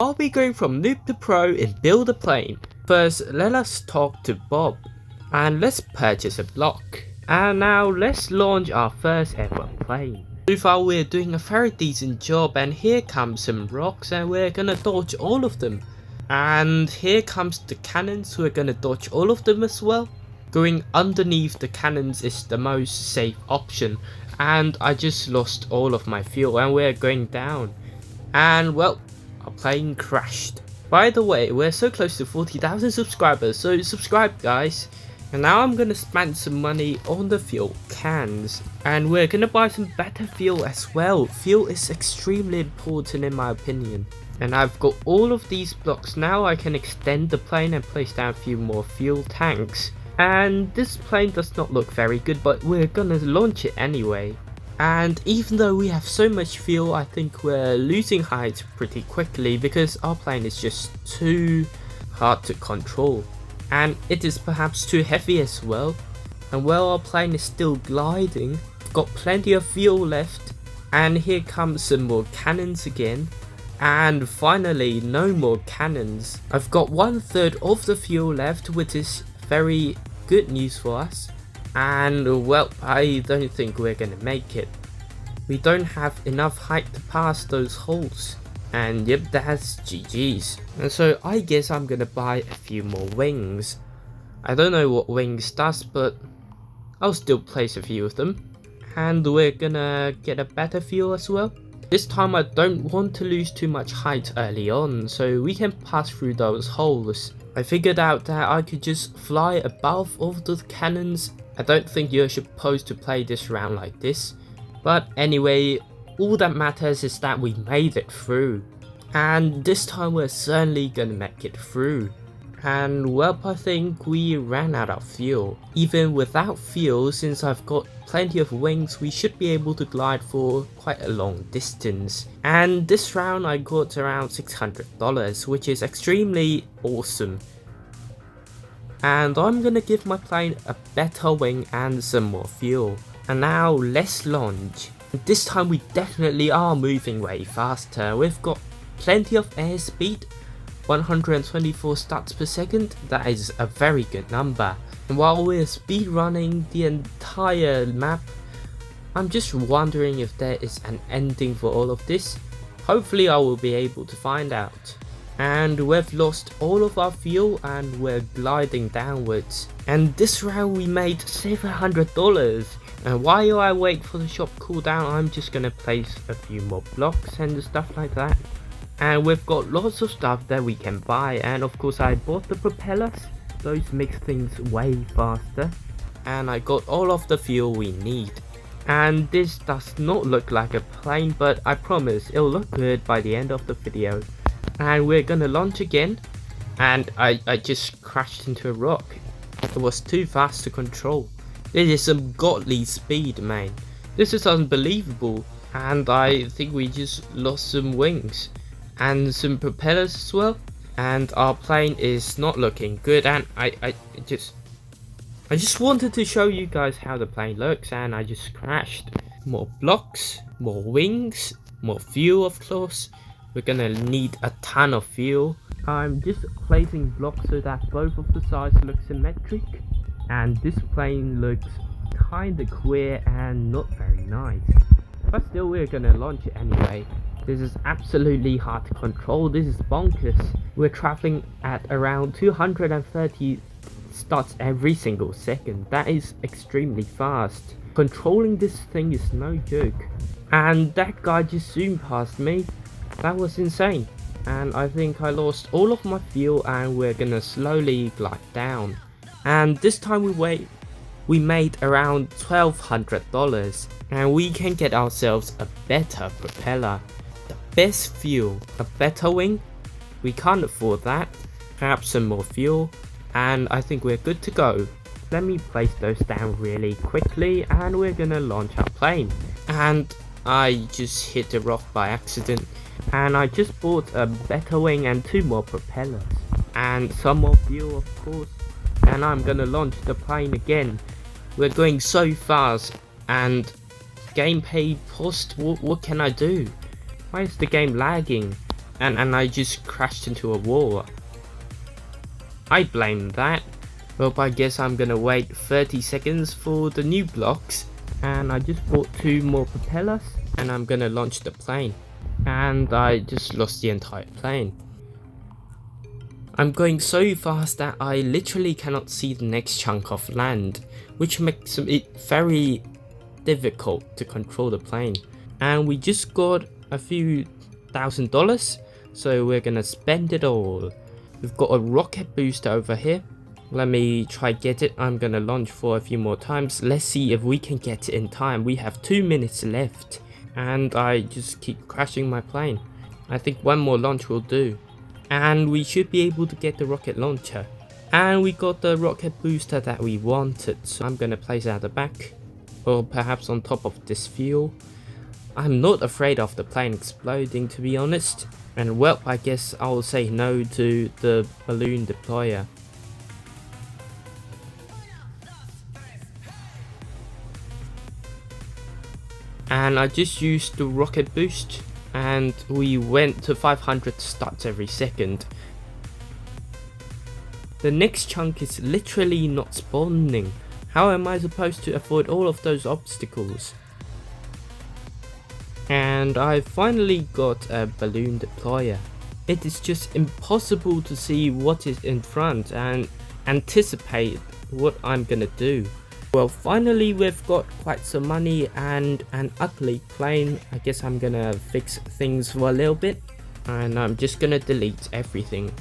I'll be going from noob to pro in build a plane. First, let us talk to Bob and let's purchase a block. And now let's launch our first ever plane. So far we're doing a very decent job, and here comes some rocks and we're gonna dodge all of them. And here comes the cannons, we're gonna dodge all of them as well. Going underneath the cannons is the most safe option, and I just lost all of my fuel and we're going down. And well, our plane crashed. By the way, we're so close to 40,000 subscribers, so subscribe guys. And now I'm gonna spend some money on the fuel cans, and we're gonna buy some better fuel as well. Fuel is extremely important in my opinion. And I've got all of these blocks now. I can extend the plane and place down a few more fuel tanks. And this plane does not look very good, but we're gonna launch it anyway. And even though we have so much fuel, I think we're losing height pretty quickly because our plane is just too hard to control. And it is perhaps too heavy as well. And while our plane is still gliding, we've got plenty of fuel left. And here comes some more cannons again. And finally, no more cannons. I've got 1/3 of the fuel left, which is very good news for us. And well, I don't think we're gonna make it. We don't have enough height to pass those holes. And yep, that's GG's. And so I guess I'm gonna buy a few more wings. I don't know what wings does, but I'll still place a few of them. And we're gonna get a better fuel as well. This time I don't want to lose too much height early on, so we can pass through those holes. I figured out that I could just fly above all the cannons. I don't think you're supposed to play this round like this. But anyway, all that matters is that we made it through. And this time we're certainly gonna make it through. And well, I think we ran out of fuel. Even without fuel, since I've got plenty of wings, we should be able to glide for quite a long distance. And this round I got around $600, which is extremely awesome. And I'm gonna give my plane a better wing and some more fuel. And now let's launch. This time we definitely are moving way faster. We've got plenty of airspeed, 124 starts per second. That is a very good number. And while we're speed running the entire map, I'm just wondering if there is an ending for all of this. Hopefully I will be able to find out. And we've lost all of our fuel and we're gliding downwards. And this round we made $700. And while I wait for the shop cooldown, I'm just gonna place a few more blocks and stuff like that. And we've got lots of stuff that we can buy, and of course I bought the propellers. Those make things way faster. And I got all of the fuel we need. And this does not look like a plane, but I promise it'll look good by the end of the video. And we're gonna launch again. And I just crashed into a rock. It was too fast to control. This is some godly speed, man. This is unbelievable. And I think we just lost some wings and some propellers as well. And our plane is not looking good. And I just wanted to show you guys how the plane looks, and I just crashed. More blocks, more wings, more fuel of course. We're gonna need a ton of fuel. I'm just placing blocks so that both of the sides look symmetric. And this plane looks kinda queer and not very nice. But still, we're gonna launch it anyway. This is absolutely hard to control. This is bonkers. We're traveling at around 230 starts every single second. That is extremely fast. Controlling this thing is no joke. And that guy just zoomed past me. That was insane. And I think I lost all of my fuel, and we're gonna slowly glide down. And this time we made around $1,200, and we can get ourselves a better propeller, the best fuel, a better wing. We can't afford that. Perhaps some more fuel, and I think we're good to go. Let me place those down really quickly, and we're gonna launch our plane. And I just hit a rock by accident, and I just bought a better wing and 2 more propellers and some more fuel of course. And I'm gonna launch the plane again. We're going so fast, and gameplay paused. What can I do? Why is the game lagging? and I just crashed into a wall. I blame that. Well, I guess I'm gonna wait 30 seconds for the new blocks, and I just bought 2 more propellers and I'm gonna launch the plane, and I just lost the entire plane. I'm going so fast that I literally cannot see the next chunk of land, which makes it very difficult to control the plane. And we just got a few $1,000, so we're gonna spend it all. We've got a rocket booster over here. Let me try get it. I'm gonna launch for a few more times. Let's see if we can get it in time. We have 2 minutes left and I just keep crashing my plane. I think one more launch will do. And we should be able to get the rocket launcher. And we got the rocket booster that we wanted. So I'm gonna place it at the back, or perhaps on top of this fuel. I'm not afraid of the plane exploding, to be honest. And well, I guess I'll say no to the balloon deployer. And I just used the rocket boost and we went to 500 starts every second. The next chunk is literally not spawning. How am I supposed to avoid all of those obstacles? And I finally got a balloon deployer. It is just impossible to see what is in front and anticipate what I'm gonna do. Well, finally we've got quite some money and an ugly plane. I guess I'm gonna fix things for a little bit and I'm just gonna delete everything.